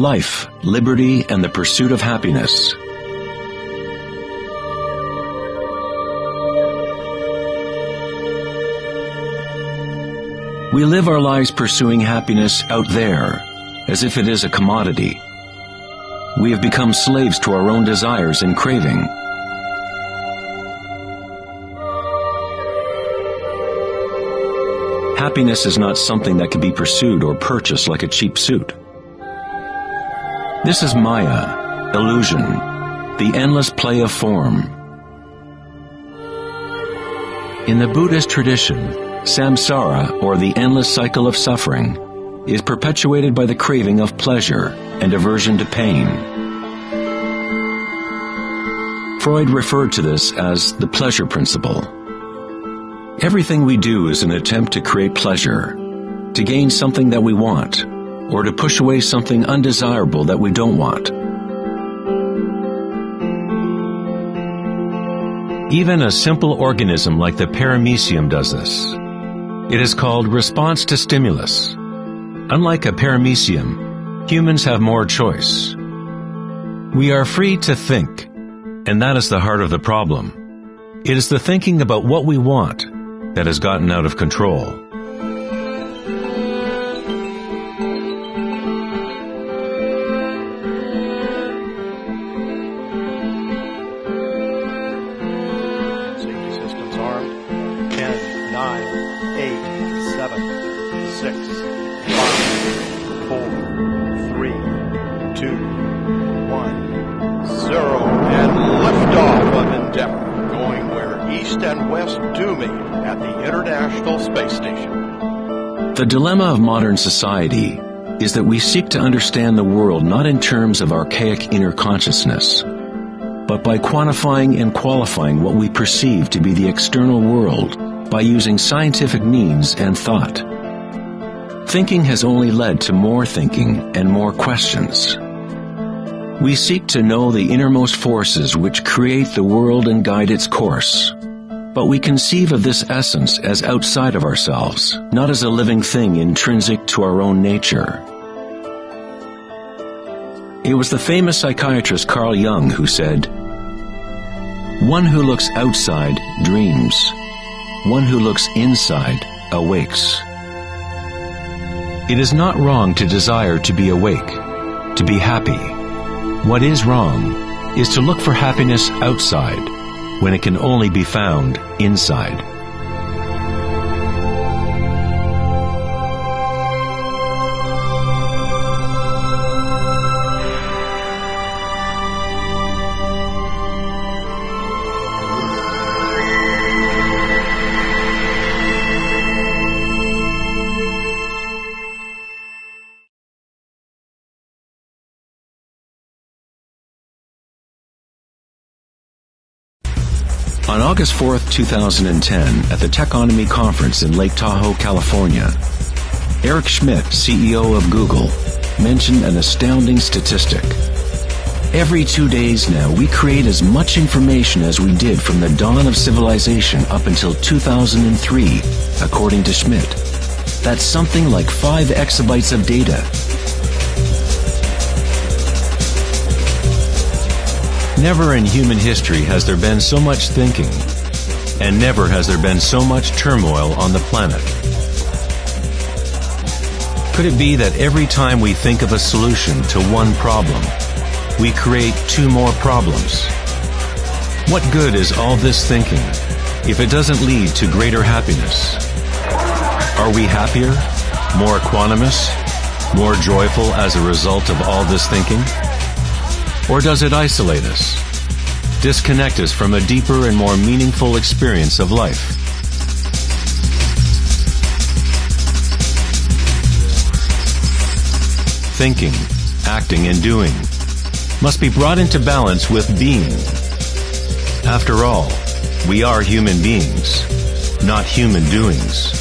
life, liberty, and the pursuit of happiness. We live our lives pursuing happiness out there, as if it is a commodity. We have become slaves to our own desires and craving. Happiness is not something that can be pursued or purchased like a cheap suit. This is Maya, illusion, the endless play of form. In the Buddhist tradition, samsara, or the endless cycle of suffering, is perpetuated by the craving of pleasure and aversion to pain. Freud referred to this as the pleasure principle. Everything we do is an attempt to create pleasure, to gain something that we want, or to push away something undesirable that we don't want. Even a simple organism like the paramecium does this. It is called response to stimulus. Unlike a paramecium, humans have more choice. We are free to think, and that is the heart of the problem. It is the thinking about what we want that has gotten out of control. Safety systems armed. 10, 9, 8, 7, 6, 5, 4, 3, 2, 1, 0, and liftoff of Endeavour, going where East and West do meet at the International Space Station. The dilemma of modern society is that we seek to understand the world not in terms of archaic inner consciousness, but by quantifying and qualifying what we perceive to be the external world by using scientific means and thought. Thinking has only led to more thinking and more questions. We seek to know the innermost forces which create the world and guide its course. But we conceive of this essence as outside of ourselves, not as a living thing intrinsic to our own nature. It was the famous psychiatrist Carl Jung who said, "One who looks outside dreams. One who looks inside awakes." It is not wrong to desire to be awake, to be happy. What is wrong is to look for happiness outside, when it can only be found inside. On August 4th, 2010, at the Techonomy Conference in Lake Tahoe, California, Eric Schmidt, CEO of Google, mentioned an astounding statistic. Every 2 days now, we create as much information as we did from the dawn of civilization up until 2003, according to Schmidt. That's something like 5 exabytes of data. Never in human history has there been so much thinking, and never has there been so much turmoil on the planet. Could it be that every time we think of a solution to one problem, we create 2 more problems? What good is all this thinking if it doesn't lead to greater happiness? Are we happier, more equanimous, more joyful as a result of all this thinking? Or does it isolate us, disconnect us from a deeper and more meaningful experience of life? Thinking, acting, and doing must be brought into balance with being. After all, we are human beings, not human doings.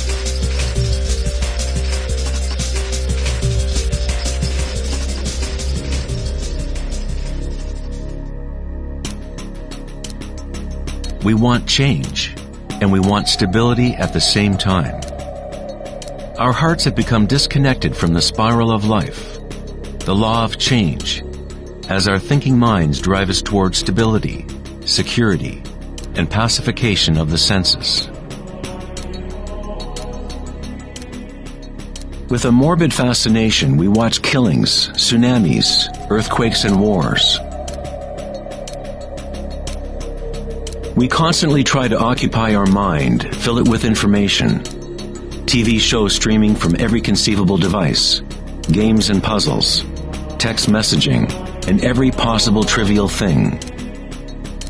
We want change, and we want stability at the same time. Our hearts have become disconnected from the spiral of life. the law of change, as our thinking minds drive us towards stability, security, and pacification of the senses. With a morbid fascination, we watch killings, tsunamis, earthquakes, and wars. We constantly try to occupy our mind, fill it with information. TV shows streaming from every conceivable device, games and puzzles, text messaging, and every possible trivial thing.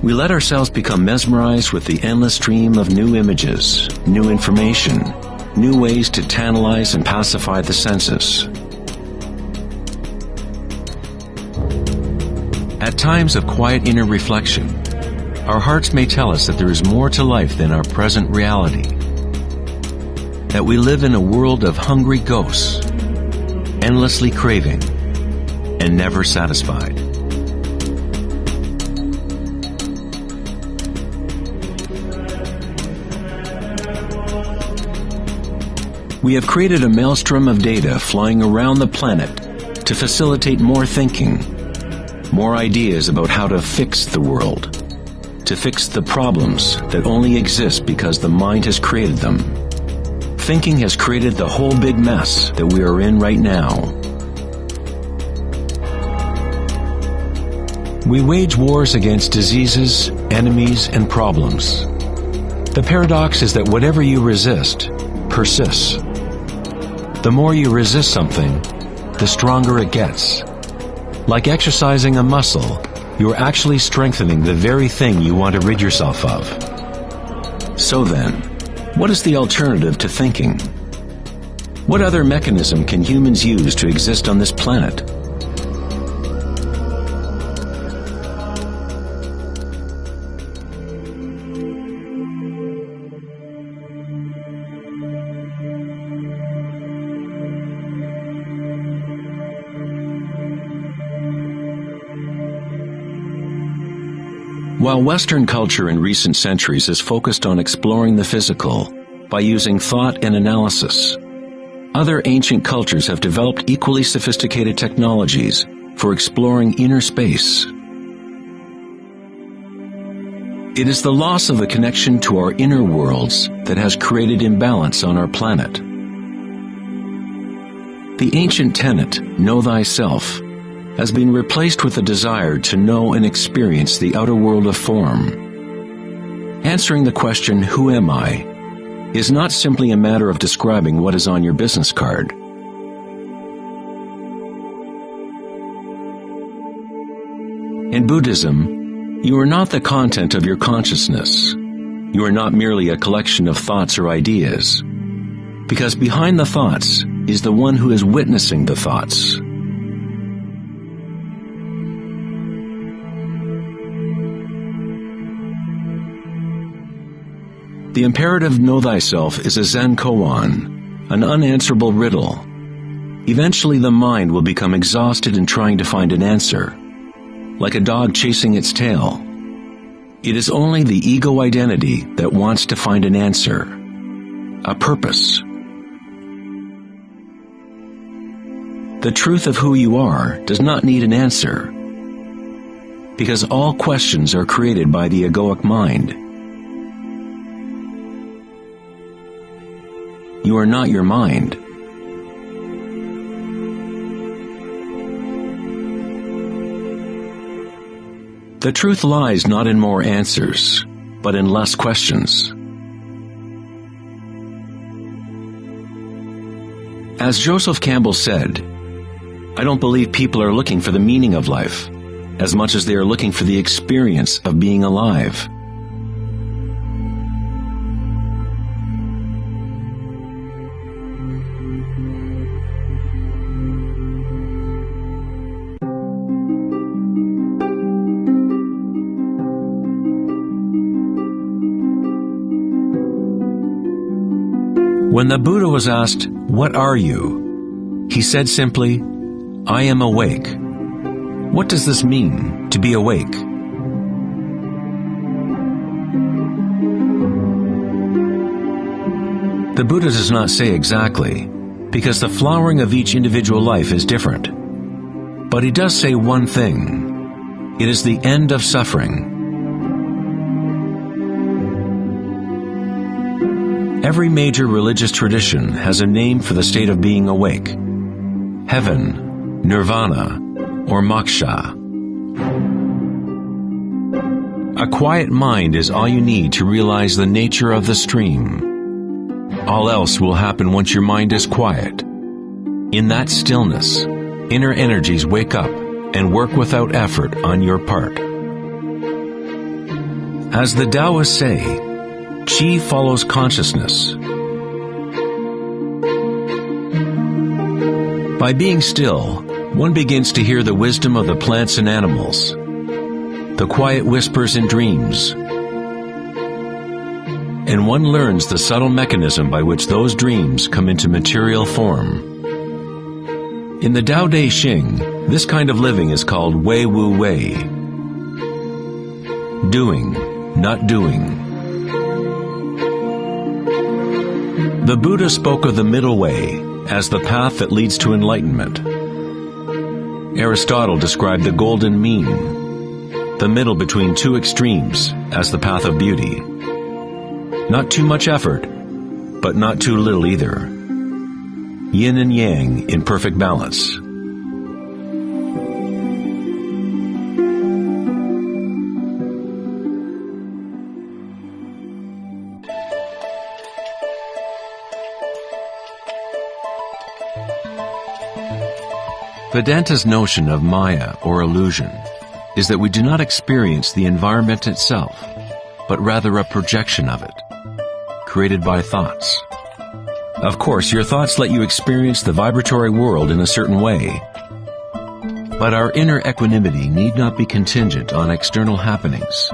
We let ourselves become mesmerized with the endless stream of new images, new information, new ways to tantalize and pacify the senses. At times of quiet inner reflection, our hearts may tell us that there is more to life than our present reality, that we live in a world of hungry ghosts, endlessly craving, and never satisfied. We have created a maelstrom of data flying around the planet to facilitate more thinking, more ideas about how to fix the world, to fix the problems that only exist because the mind has created them. Thinking has created the whole big mess that we are in right now. We wage wars against diseases, enemies, and problems. The paradox is that whatever you resist persists. The more you resist something, the stronger it gets. Like exercising a muscle, you are actually strengthening the very thing you want to rid yourself of. So then, what is the alternative to thinking? What other mechanism can humans use to exist on this planet? While Western culture in recent centuries has focused on exploring the physical by using thought and analysis, other ancient cultures have developed equally sophisticated technologies for exploring inner space. It is the loss of the connection to our inner worlds that has created imbalance on our planet. The ancient tenet, know thyself, has been replaced with a desire to know and experience the outer world of form. Answering the question, who am I, is not simply a matter of describing what is on your business card. In Buddhism, you are not the content of your consciousness. You are not merely a collection of thoughts or ideas, because behind the thoughts is the one who is witnessing the thoughts. The imperative know thyself is a Zen koan, an unanswerable riddle. Eventually the mind will become exhausted in trying to find an answer, like a dog chasing its tail. It is only the ego identity that wants to find an answer, a purpose. The truth of who you are does not need an answer, because all questions are created by the egoic mind. You are not your mind. The truth lies not in more answers, but in less questions. As Joseph Campbell said, I don't believe people are looking for the meaning of life as much as they are looking for the experience of being alive. When the Buddha was asked, "What are you?" he said simply, "I am awake." What does this mean, to be awake? The Buddha does not say exactly, because the flowering of each individual life is different. But he does say one thing. It is the end of suffering. Every major religious tradition has a name for the state of being awake: heaven, nirvana, or moksha. A quiet mind is all you need to realize the nature of the stream. All else will happen once your mind is quiet. In that stillness, inner energies wake up and work without effort on your part. As the Taoists say, Qi follows consciousness. By being still, one begins to hear the wisdom of the plants and animals, the quiet whispers in dreams, and one learns the subtle mechanism by which those dreams come into material form. In the Tao Te Ching, this kind of living is called Wei Wu Wei. Doing, not doing. The Buddha spoke of the middle way as the path that leads to enlightenment. Aristotle described the golden mean, the middle between two extremes, as the path of beauty. Not too much effort, but not too little either. Yin and yang in perfect balance. Vedanta's notion of Maya, or illusion, is that we do not experience the environment itself, but rather a projection of it, created by thoughts. Of course, your thoughts let you experience the vibratory world in a certain way, but our inner equanimity need not be contingent on external happenings.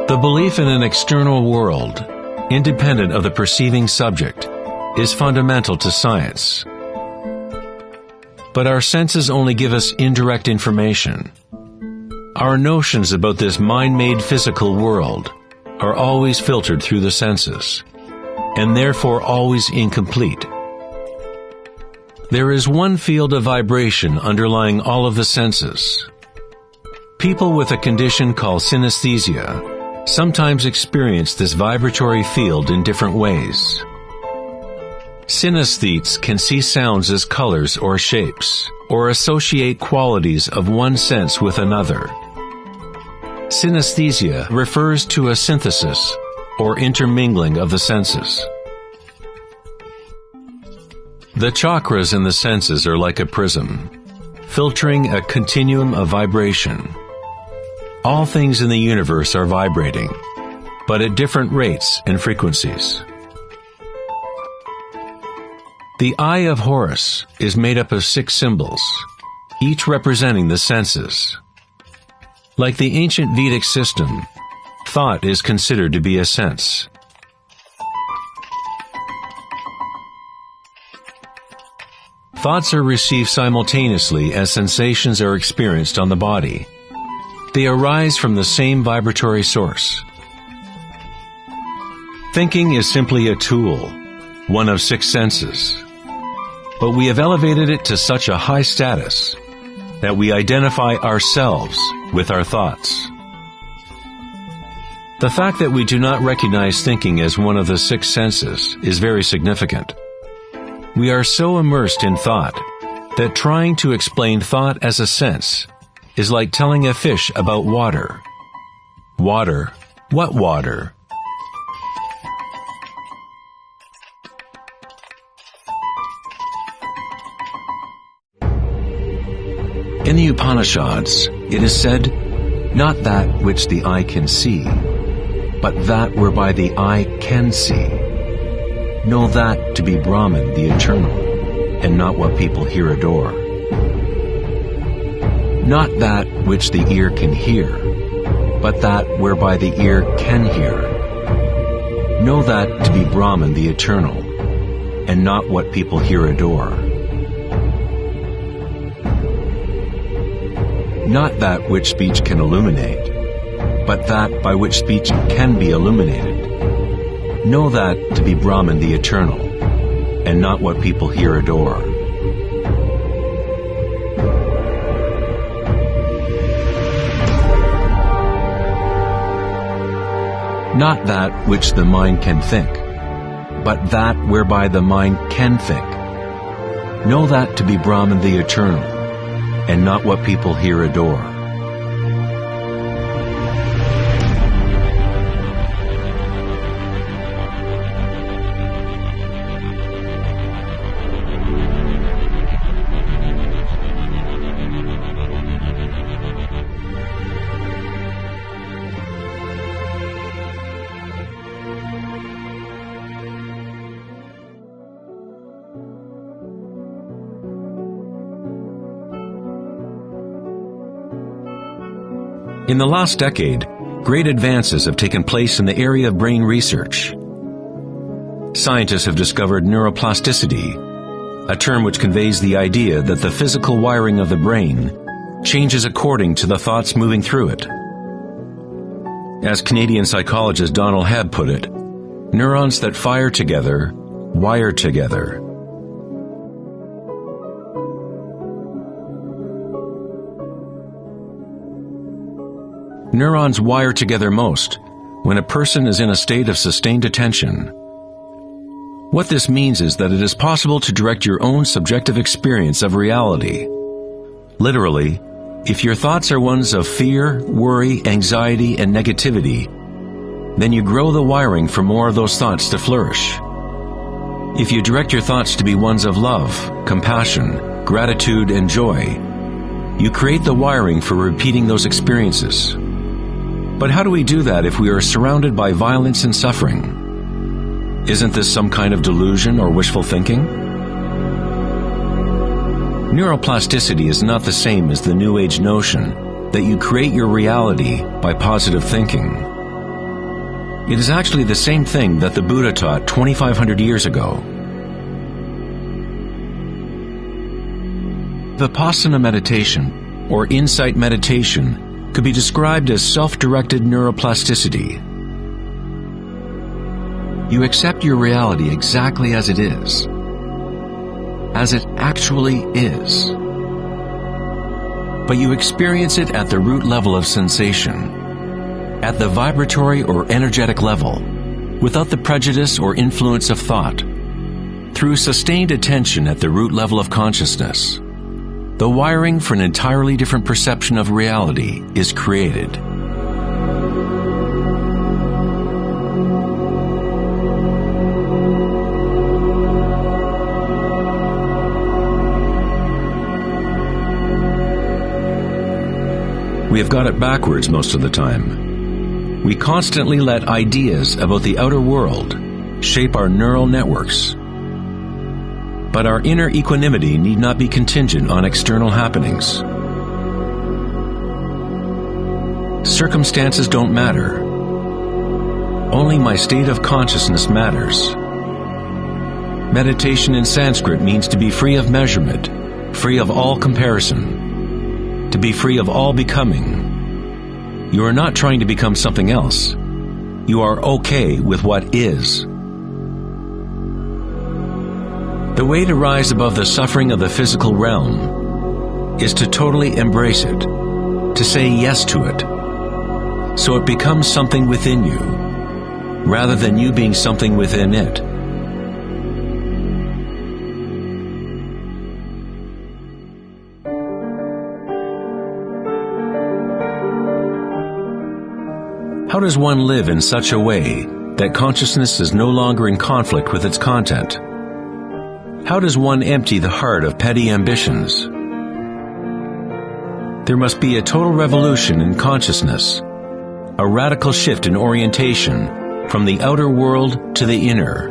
The belief in an external world, independent of the perceiving subject, is fundamental to science. But our senses only give us indirect information. Our notions about this mind-made physical world are always filtered through the senses, and therefore always incomplete. There is one field of vibration underlying all of the senses. People with a condition called synesthesia sometimes experience this vibratory field in different ways. Synesthetes can see sounds as colors or shapes, or associate qualities of one sense with another. Synesthesia refers to a synthesis or intermingling of the senses. The chakras in the senses are like a prism, filtering a continuum of vibration. All things in the universe are vibrating, but at different rates and frequencies. The Eye of Horus is made up of 6 symbols, each representing the senses. Like the ancient Vedic system, thought is considered to be a sense. Thoughts are received simultaneously as sensations are experienced on the body. They arise from the same vibratory source. Thinking is simply a tool, one of 6 senses. But we have elevated it to such a high status that we identify ourselves with our thoughts. The fact that we do not recognize thinking as one of the 6 senses is very significant. We are so immersed in thought that trying to explain thought as a sense is like telling a fish about water. Water? What water? In the Upanishads, it is said, "Not that which the eye can see, but that whereby the eye can see. Know that to be Brahman, the eternal, and not what people here adore. Not that which the ear can hear, but that whereby the ear can hear. Know that to be Brahman, the eternal, and not what people here adore. Not that which speech can illuminate, but that by which speech can be illuminated. Know that to be Brahman the eternal, and not what people here adore. Not that which the mind can think, but that whereby the mind can think. Know that to be Brahman the eternal, and not what people here adore. In the last decade, great advances have taken place in the area of brain research. Scientists have discovered neuroplasticity, a term which conveys the idea that the physical wiring of the brain changes according to the thoughts moving through it. As Canadian psychologist Donald Hebb put it, neurons that fire together, wire together. Neurons wire together most when a person is in a state of sustained attention. What this means is that it is possible to direct your own subjective experience of reality. Literally, if your thoughts are ones of fear, worry, anxiety, and negativity, then you grow the wiring for more of those thoughts to flourish. If you direct your thoughts to be ones of love, compassion, gratitude, and joy, you create the wiring for repeating those experiences. But how do we do that if we are surrounded by violence and suffering? Isn't this some kind of delusion or wishful thinking? Neuroplasticity is not the same as the New Age notion that you create your reality by positive thinking. It is actually the same thing that the Buddha taught 2,500 years ago. Vipassana meditation, or insight meditation, could be described as self-directed neuroplasticity. You accept your reality exactly as it is, as it actually is. But you experience it at the root level of sensation, at the vibratory or energetic level, without the prejudice or influence of thought, through sustained attention at the root level of consciousness. The wiring for an entirely different perception of reality is created. We have got it backwards most of the time. We constantly let ideas about the outer world shape our neural networks. But our inner equanimity need not be contingent on external happenings. Circumstances don't matter. Only my state of consciousness matters. Meditation in Sanskrit means to be free of measurement, free of all comparison, to be free of all becoming. You are not trying to become something else. You are okay with what is. The way to rise above the suffering of the physical realm is to totally embrace it, to say yes to it, so it becomes something within you, rather than you being something within it. How does one live in such a way that consciousness is no longer in conflict with its content? How does one empty the heart of petty ambitions? There must be a total revolution in consciousness, a radical shift in orientation from the outer world to the inner.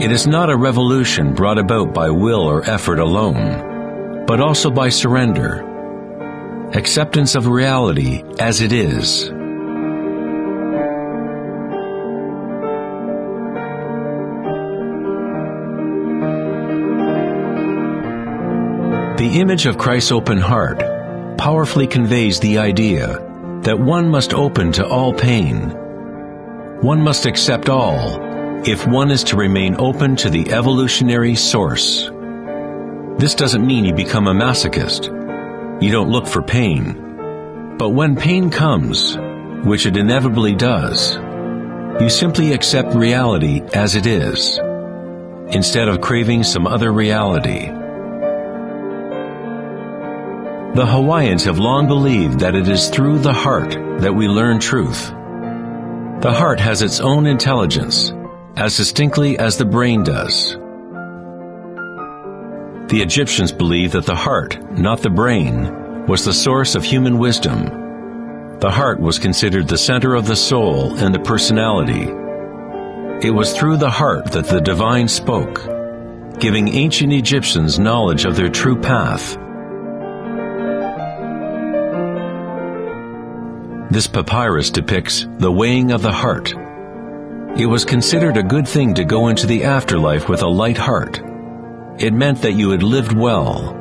It is not a revolution brought about by will or effort alone, but also by surrender, acceptance of reality as it is. The image of Christ's open heart powerfully conveys the idea that one must open to all pain. One must accept all, if one is to remain open to the evolutionary source. This doesn't mean you become a masochist. You don't look for pain. But when pain comes, which it inevitably does, you simply accept reality as it is, instead of craving some other reality. The Hawaiians have long believed that it is through the heart that we learn truth. The heart has its own intelligence, as distinctly as the brain does. The Egyptians believed that the heart, not the brain, was the source of human wisdom. The heart was considered the center of the soul and the personality. It was through the heart that the divine spoke, giving ancient Egyptians knowledge of their true path. This papyrus depicts the weighing of the heart. It was considered a good thing to go into the afterlife with a light heart. It meant that you had lived well.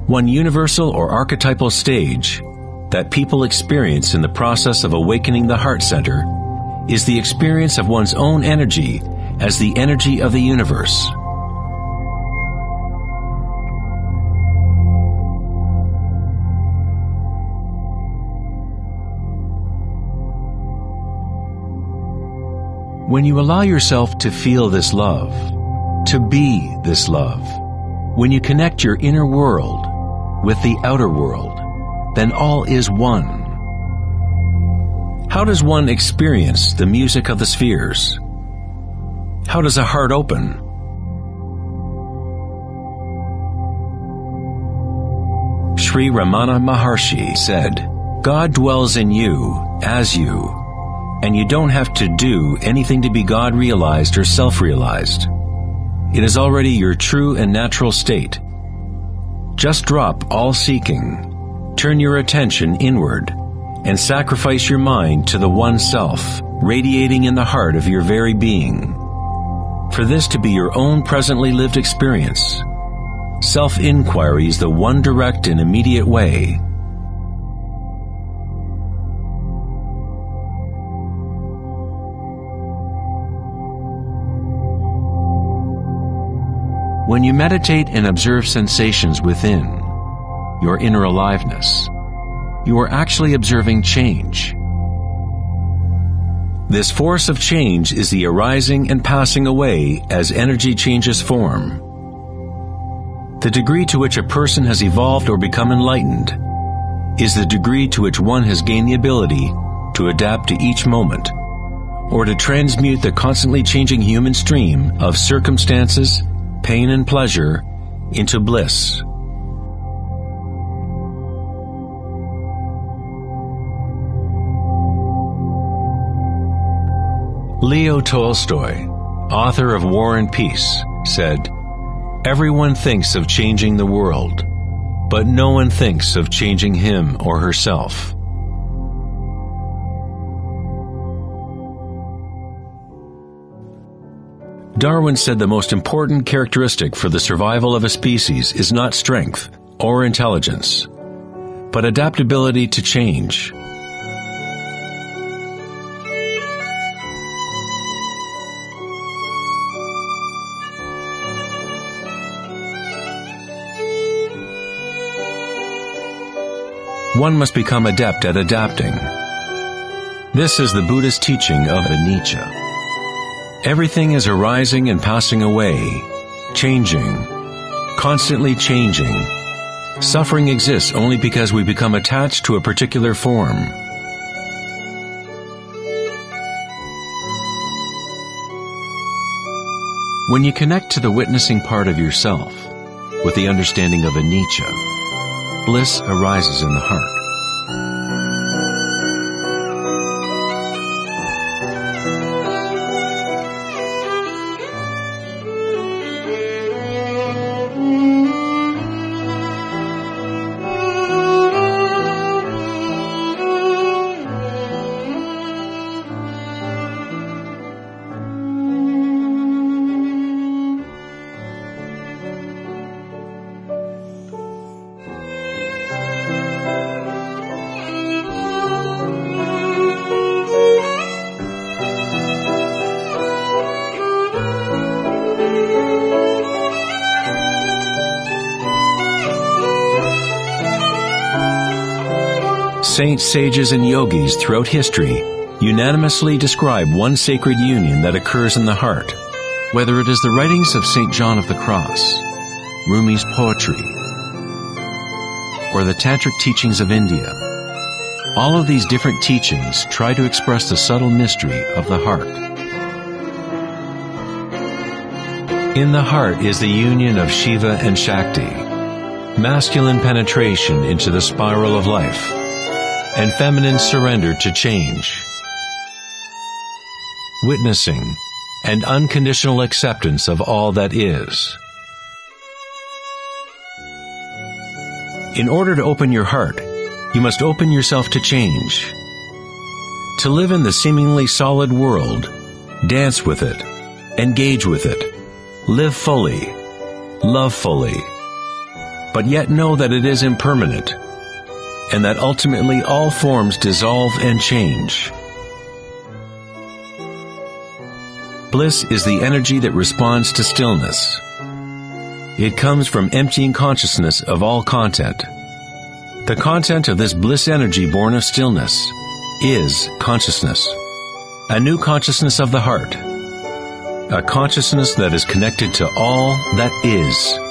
One universal or archetypal stage that people experience in the process of awakening the heart center is the experience of one's own energy as the energy of the universe. When you allow yourself to feel this love, to be this love, when you connect your inner world with the outer world, then all is one. How does one experience the music of the spheres? How does a heart open? Sri Ramana Maharshi said, "God dwells in you, as you, and you don't have to do anything to be God-realized or self-realized. It is already your true and natural state. Just drop all seeking, turn your attention inward, and sacrifice your mind to the one self, radiating in the heart of your very being. For this to be your own presently lived experience, self-inquiry is the one direct and immediate way." When you meditate and observe sensations within, your inner aliveness, you are actually observing change. This force of change is the arising and passing away as energy changes form. The degree to which a person has evolved or become enlightened is the degree to which one has gained the ability to adapt to each moment, or to transmute the constantly changing human stream of circumstances, pain and pleasure, into bliss. Leo Tolstoy, author of War and Peace, said, "Everyone thinks of changing the world, but no one thinks of changing him or herself." Darwin said the most important characteristic for the survival of a species is not strength or intelligence, but adaptability to change. One must become adept at adapting. This is the Buddhist teaching of anicca. Everything is arising and passing away, changing, constantly changing. Suffering exists only because we become attached to a particular form. When you connect to the witnessing part of yourself with the understanding of anicca, bliss arises in the heart. saints, sages, and yogis throughout history unanimously describe one sacred union that occurs in the heart. Whether it is the writings of St. John of the Cross, Rumi's poetry, or the tantric teachings of India, all of these different teachings try to express the subtle mystery of the heart. In the heart is the union of Shiva and Shakti, masculine penetration into the spiral of life, and feminine surrender to change, witnessing and unconditional acceptance of all that is. In order to open your heart, you must open yourself to change. To live in the seemingly solid world, dance with it, engage with it, live fully, love fully, but yet know that it is impermanent, and that ultimately all forms dissolve and change. Bliss is the energy that responds to stillness. It comes from emptying consciousness of all content. The content of this bliss energy born of stillness is consciousness, a new consciousness of the heart, a consciousness that is connected to all that is.